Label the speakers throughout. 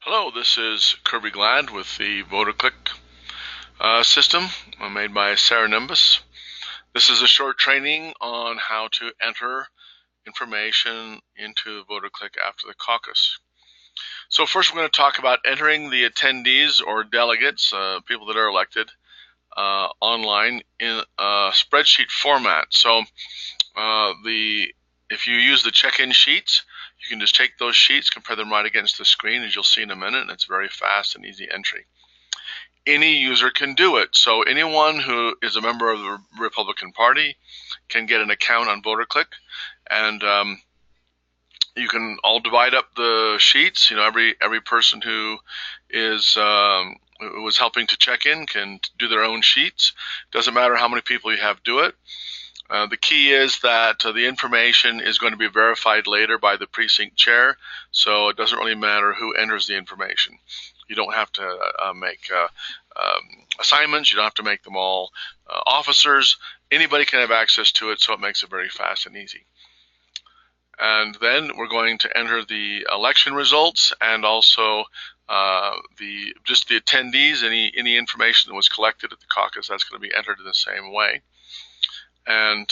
Speaker 1: Hello, this is Kirby Glad with the Voterclick system made by Cerenimbus. This is a short training on how to enter information into Voterclick after the caucus. So first we're going to talk about entering the attendees or delegates, people that are elected, online in a spreadsheet format. So if you use the check-in sheets, you can just take those sheets, compare them right against the screen, as you'll see in a minute, and it's very fast and easy entry. Any user can do it. So anyone who is a member of the Republican Party can get an account on Voterclick, and you can all divide up the sheets. You know, every person who was helping to check in can do their own sheets. Doesn't matter how many people you have do it. The key is that the information is going to be verified later by the precinct chair, so it doesn't really matter who enters the information. You don't have to make assignments. You don't have to make them all officers. Anybody can have access to it, so it makes it very fast and easy. And then we're going to enter the election results and also just the attendees. Any information that was collected at the caucus, that's going to be entered in the same way. And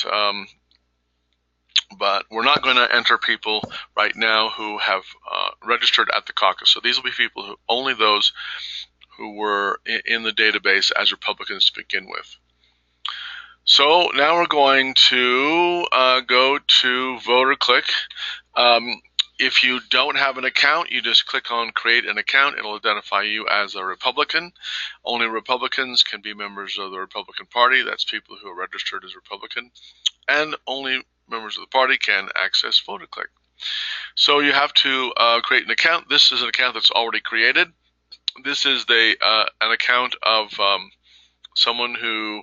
Speaker 1: but we're not going to enter people right now who have registered at the caucus. So these will be people only those who were in the database as Republicans to begin with. So now we're going to go to Voterclick. If you don't have an account, you just click on Create an Account. It'll identify you as a Republican. Only Republicans can be members of the Republican Party. That's people who are registered as Republican. And only members of the party can access Voterclick. So you have to create an account. This is an account that's already created. This is an account of someone who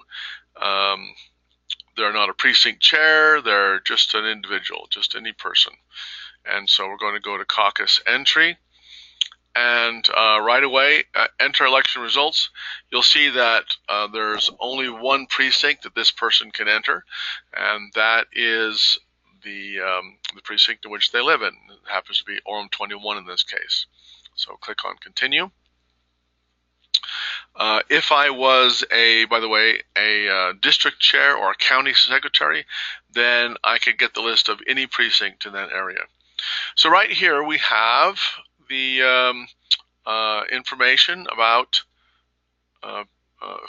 Speaker 1: they're not a precinct chair. They're just an individual, just any person. And so we're going to go to caucus entry, and right away enter election results. You'll see that there's only one precinct that this person can enter, and that is the precinct in which they live in. It happens to be Orem 21 in this case. So click on continue. If I was by the way, a district chair or a county secretary, then I could get the list of any precinct in that area. So right here we have the information about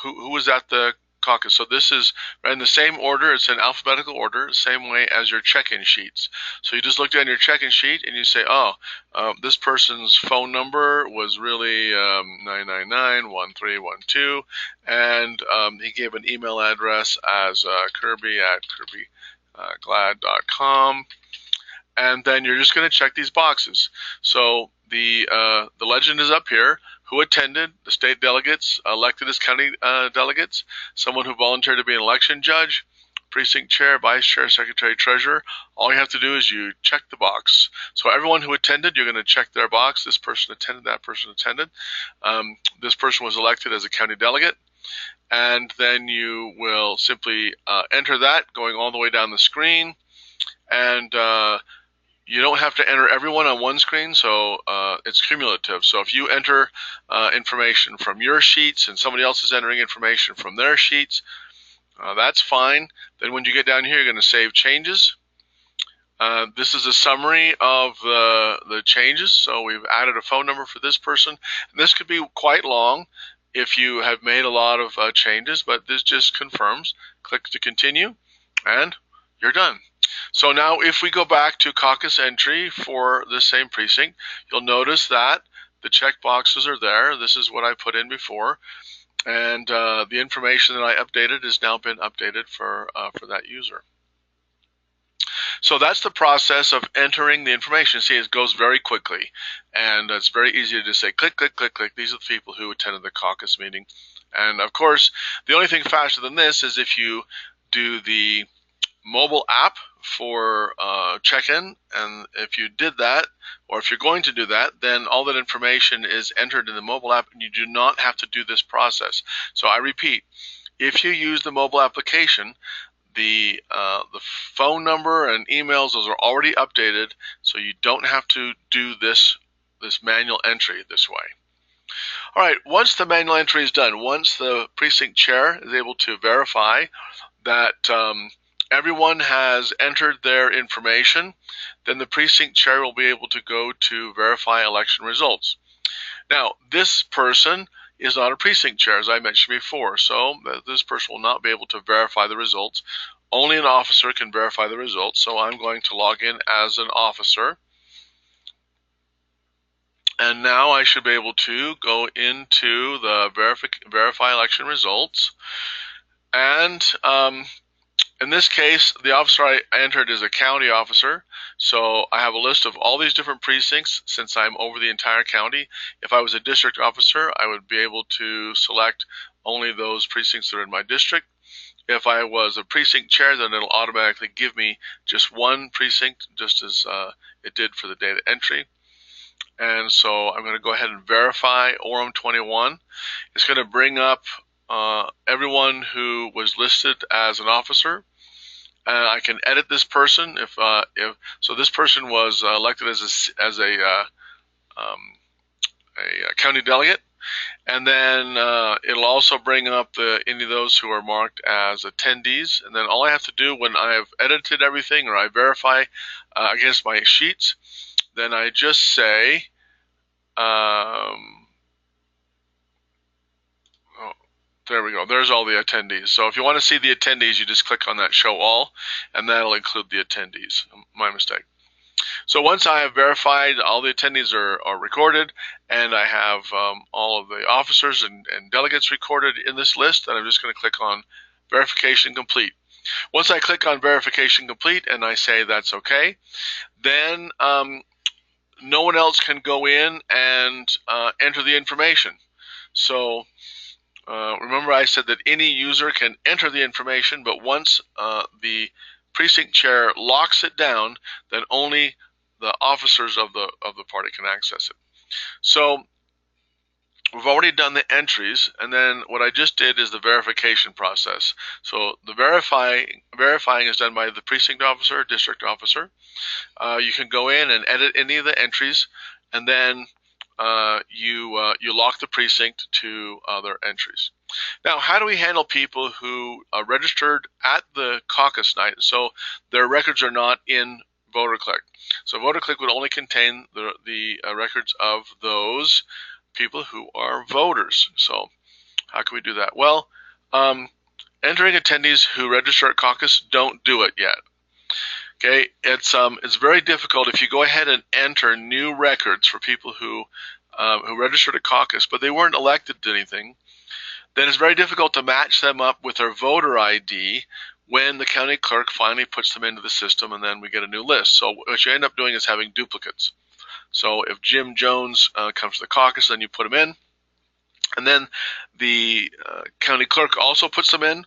Speaker 1: who was at the caucus. So this is in the same order. It's in alphabetical order, same way as your check-in sheets. So you just look down your check-in sheet and you say, oh, this person's phone number was really 999-1312, and he gave an email address as kirby@kirbyglad.com. And then you're just going to check these boxes. So the legend is up here. Who attended? The state delegates, elected as county delegates, someone who volunteered to be an election judge, precinct chair, vice chair, secretary, treasurer. All you have to do is you check the box. So everyone who attended, you're going to check their box. This person attended, that person attended. This person was elected as a county delegate. And then you will simply enter that, going all the way down the screen. And you don't have to enter everyone on one screen, so it's cumulative. So if you enter information from your sheets and somebody else is entering information from their sheets, that's fine. Then when you get down here, you're going to save changes. This is a summary of the changes. So we've added a phone number for this person. And this could be quite long if you have made a lot of changes, but this just confirms. Click to continue, and you're done. So now if we go back to caucus entry for the same precinct, you'll notice that the check boxes are there. This is what I put in before, and the information that I updated has now been updated for that user. So that's the process of entering the information. See, it goes very quickly, and it's very easy to just say click, click, click, click. These are the people who attended the caucus meeting. And of course, the only thing faster than this is if you do the mobile app for check-in, and if you did that, or if you're going to do that, then all that information is entered in the mobile app, and you do not have to do this process. So I repeat, if you use the mobile application, the phone number and emails, those are already updated, so you don't have to do this this manual entry this way. All right, once the manual entry is done, once the precinct chair is able to verify that everyone has entered their information, then the precinct chair will be able to go to verify election results. Now, this person is not a precinct chair, as I mentioned before, so this person will not be able to verify the results. Only an officer can verify the results, so I'm going to log in as an officer. And now I should be able to go into the verify election results. And in this case, the officer I entered is a county officer. So I have a list of all these different precincts since I'm over the entire county. If I was a district officer, I would be able to select only those precincts that are in my district. If I was a precinct chair, then it'll automatically give me just one precinct, just as it did for the data entry. And so I'm going to go ahead and verify Orem 21. It's going to bring up everyone who was listed as an officer. And I can edit this person if so. This person was elected as a county delegate, and then it'll also bring up any of those who are marked as attendees. And then all I have to do when I have edited everything or I verify against my sheets, then I just say, oh, there we go. There's all the attendees. So if you want to see the attendees, you just click on that Show All, and that'll include the attendees. My mistake. So once I have verified all the attendees are recorded, and I have all of the officers and delegates recorded in this list, then I'm just going to click on Verification Complete. Once I click on Verification Complete and I say that's okay, then no one else can go in and enter the information. So remember I said that any user can enter the information, but once the precinct chair locks it down, then only the officers of the party can access it. So we've already done the entries, and then what I just did is the verification process. So the verifying is done by the precinct officer, district officer. You can go in and edit any of the entries, and then you lock the precinct to other entries. Now, how do we handle people who registered at the caucus night, so their records are not in Voterclick? So Voterclick would only contain the records of those people who are voters. So how can we do that? Well, entering attendees who register at caucus, don't do it yet. Okay, it's very difficult if you go ahead and enter new records for people who registered at caucus, but they weren't elected to anything. Then it's very difficult to match them up with their voter ID when the county clerk finally puts them into the system, and then we get a new list. So what you end up doing is having duplicates. So if Jim Jones comes to the caucus, then you put him in, and then the county clerk also puts them in,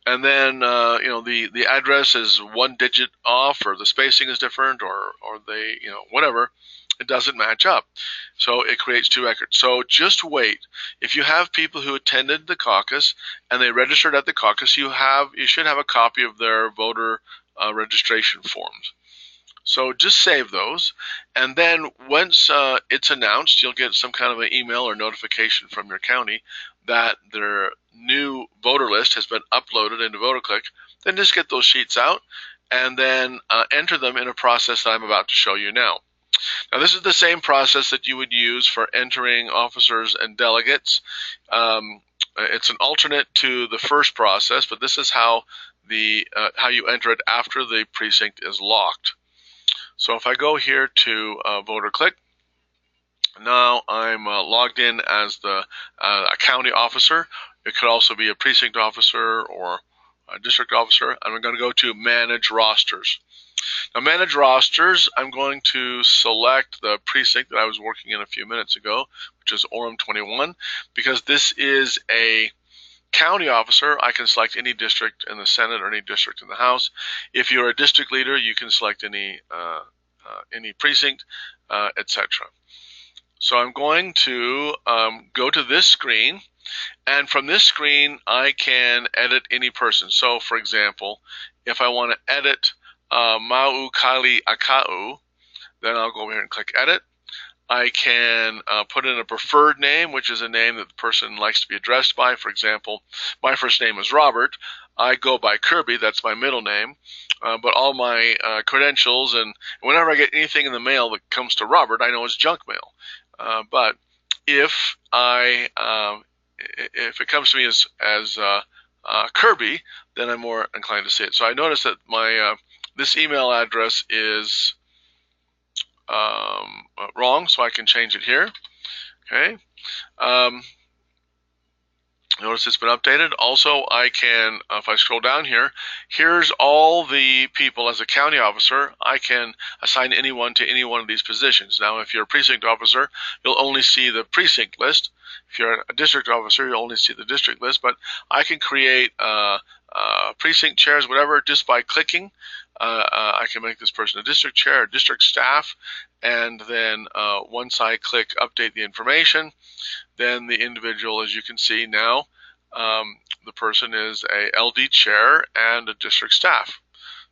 Speaker 1: and then the address is one digit off, or the spacing is different, or they whatever. It doesn't match up. So it creates two records. So just wait. If you have people who attended the caucus and they registered at the caucus, you should have a copy of their voter registration forms. So just save those, and then once it's announced, you'll get some kind of an email or notification from your county that their new voter list has been uploaded into Voterclick. Then just get those sheets out and then enter them in a process that I'm about to show you now. Now, this is the same process that you would use for entering officers and delegates. It's an alternate to the first process, but this is how you enter it after the precinct is locked. So if I go here to Voterclick, now I'm logged in as a county officer. It could also be a precinct officer or a district officer. I'm going to go to Manage Rosters. Now, Manage Rosters, I'm going to select the precinct that I was working in a few minutes ago, which is Orem 21. Because this is a county officer, I can select any district in the Senate or any district in the House. If you're a district leader, you can select any precinct, etc. So I'm going to go to this screen, and from this screen, I can edit any person. So, for example, if I want to edit Mau Kali Akau, then I'll go over here and click Edit. I can put in a preferred name, which is a name that the person likes to be addressed by. For example, my first name is Robert. I go by Kirby, that's my middle name. But all my credentials and whenever I get anything in the mail that comes to Robert, I know it's junk mail. But if it comes to me as Kirby, then I'm more inclined to see it. So I notice that my this email address is wrong, so I can change it here. Okay. Notice it's been updated. Also, I can, if I scroll down here, here's all the people as a county officer. I can assign anyone to any one of these positions. Now, if you're a precinct officer, you'll only see the precinct list. If you're a district officer, you'll only see the district list. But I can create precinct chairs, whatever, just by clicking. I can make this person a district chair, a district staff, and then once I click update the information, then the individual, as you can see now, the person is a LD chair and a district staff.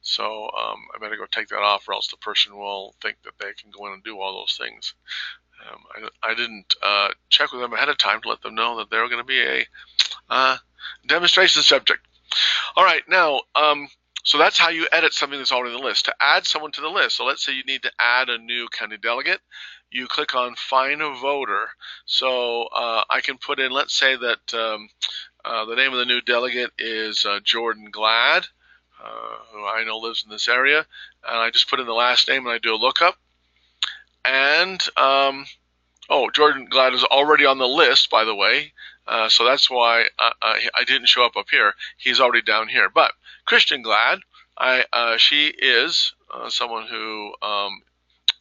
Speaker 1: So I better go take that off, or else the person will think that they can go in and do all those things. I didn't check with them ahead of time to let them know that they were going to be a demonstration subject. All right, now, so that's how you edit something that's already on the list. To add someone to the list, so let's say you need to add a new county delegate, you click on Find a Voter. So I can put in, let's say that the name of the new delegate is Jordan Glad, who I know lives in this area, and I just put in the last name and I do a lookup. And, oh, Jordan Glad is already on the list, by the way, so that's why I didn't show up here. He's already down here. But Christian Glad, she is someone who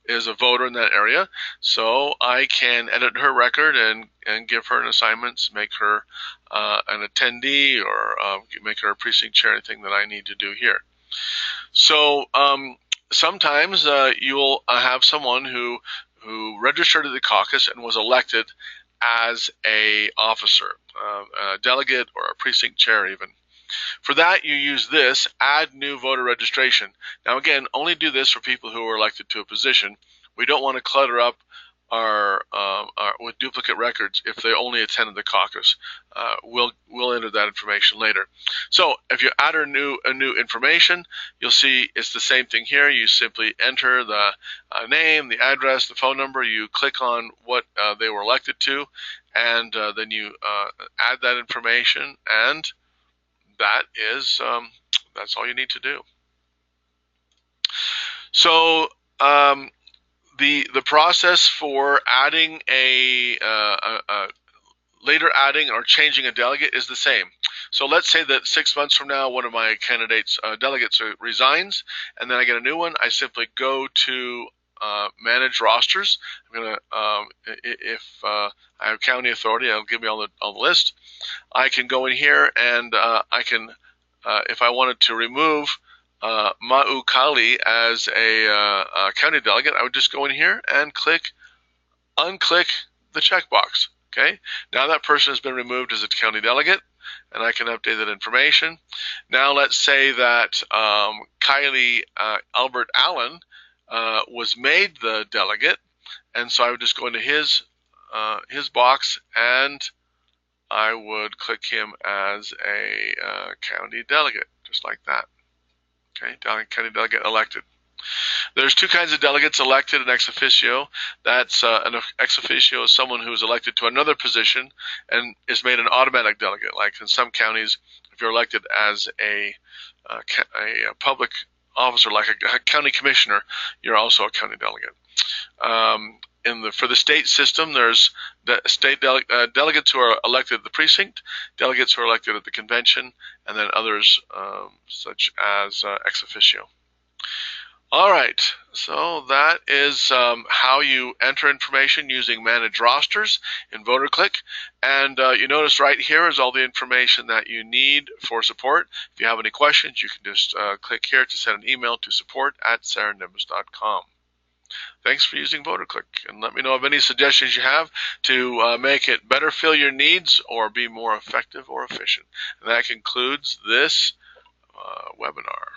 Speaker 1: is a voter in that area, so I can edit her record and give her an assignment, make her an attendee, or make her a precinct chair, anything that I need to do here. So sometimes you'll have someone who registered to the caucus and was elected as a officer, a delegate, or a precinct chair even. For that, you use this, Add New Voter Registration. Now again, only do this for people who are elected to a position. We don't want to clutter up our with duplicate records if they only attended the caucus. We'll enter that information later. So if you add a new information, you'll see it's the same thing here. You simply enter the name, the address, the phone number. You click on what they were elected to, and then you add that information, and that is that's all you need to do. So the process for adding later adding or changing a delegate is the same. So let's say that 6 months from now, one of my candidates delegates resigns, and then I get a new one. I simply go to manage rosters. I'm gonna if I have county authority, it'll give me all the list. I can go in here and I can, if I wanted to remove Ma'u Kali as a county delegate, I would just go in here and unclick the checkbox. Okay, now that person has been removed as a county delegate, and I can update that information. Now let's say that Kylie Albert Allen was made the delegate, and so I would just go into his box and I would click him as a county delegate, just like that. Okay, county delegate elected. There's two kinds of delegates, elected and ex officio. That's an ex officio is someone who is elected to another position and is made an automatic delegate. Like in some counties, if you're elected as a public officer, like a county commissioner, you're also a county delegate. For the state system, there's the state delegates who are elected at the precinct, delegates who are elected at the convention, and then others such as ex officio. All right, so that is how you enter information using Manage Rosters in Voterclick. And you notice right here is all the information that you need for support. If you have any questions, you can just click here to send an email to support@cerenimbus.com. Thanks for using Voterclick, and let me know of any suggestions you have to make it better fill your needs or be more effective or efficient. And that concludes this webinar.